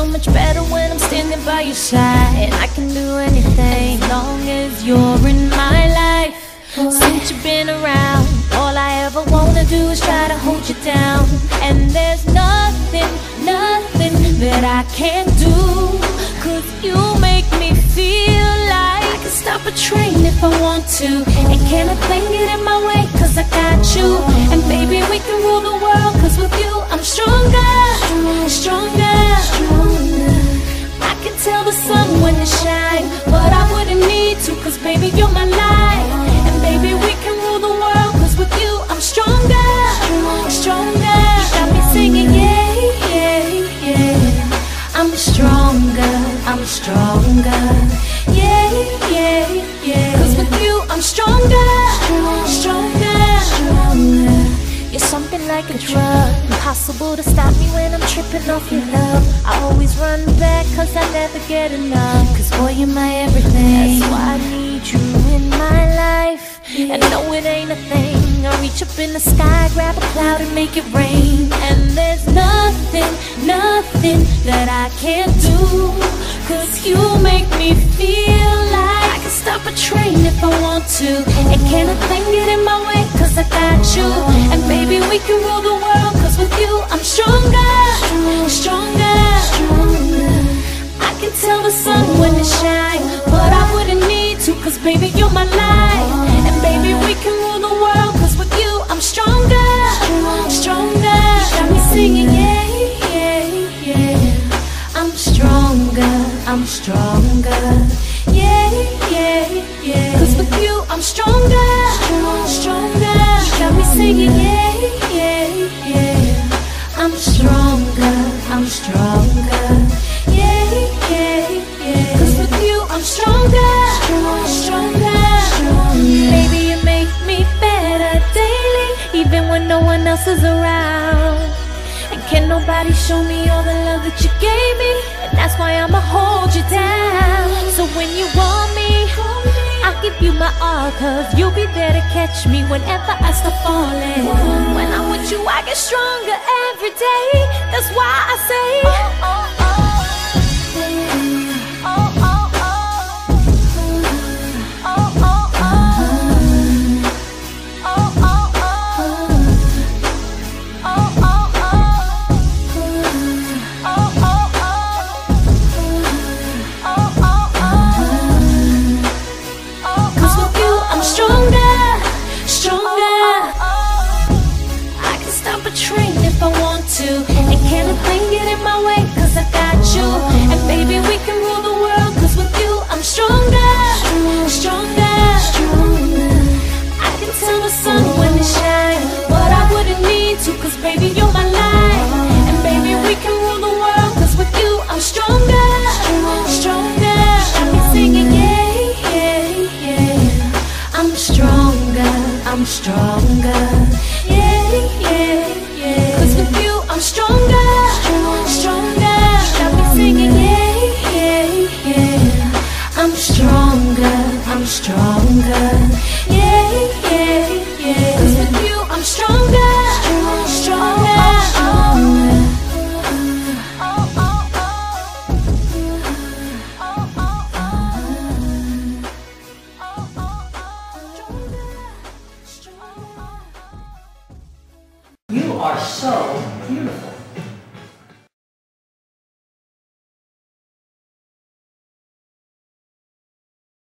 so much better when I'm standing by your side. And I can do anything as long as you're in my life. Since you've been around, all I ever wanna do is try to hold you down. And there's nothing, nothing that I can't do, 'cause you make me feel like I can stop a train if I want to. And can't a thing get in my way, 'cause I got you. And baby, we can rule the world, 'cause with you I'm stronger, stronger, stronger. I can tell the sun when to shine, but I wouldn't need to, 'cause baby, you're my light. And baby, we can rule the world, 'cause with you I'm stronger, stronger. You got me singing, yeah, yeah, yeah. I'm stronger, I'm stronger, yeah, yeah, yeah. 'Cause with you I'm stronger, stronger, stronger. You're something like a drug, impossible to stop me when I'm tripping off your love. I always run back 'cause I never get enough, 'cause boy, you're my everything. That's why I need you in my life. And no, it ain't a thing. I reach up in the sky, grab a cloud and make it rain. And there's nothing, nothing that I can't do, 'cause you make me feel like I can stop a train if I want to. And can't a thing get in my way, 'cause I got you. And baby, we can rule the world, 'cause with you I'm stronger, stronger, stronger. I can tell the sun when to shine, but I wouldn't need to, 'cause baby, you're my light. And baby, we can rule the world, 'cause with you I'm stronger, stronger. Got me singing, yeah, yeah, yeah. I'm stronger, I'm stronger, yeah, yeah, yeah. 'Cause with you I'm stronger, stronger. Got me singing, yeah, yeah, yeah. I'm stronger, I'm stronger, yeah, yeah, yeah. 'Cause with you I'm stronger, stronger, stronger. Baby, you make me better daily, even when no one else is around. And can nobody show me all the love that you gave me? And that's why I'ma hold you down. So when you want me, I'll give you my all, 'cause you'll be there to catch me whenever I start falling. When I'm with you, I get stronger every day. That's why I say, oh, oh, oh. Train if I want to. And can't a thing get in my way, 'cause I got you. And baby, we can rule the world, 'cause with you I'm stronger, stronger, stronger. I can tell the sun when to shine, but I wouldn't need to, 'cause baby, you're my light. And baby, we can rule the world, 'cause with you I'm stronger, stronger. Got me singing, yeah, yeah, yeah. I'm stronger, I'm stronger, yeah, yeah, yeah. 'Cause with you I'm stronger, stronger. Got me singing, yeah, yeah, yeah. I'm stronger, I'm stronger, yeah, yeah, yeah. 'Cause with you I'm stronger, stronger, stronger. You are so beautiful.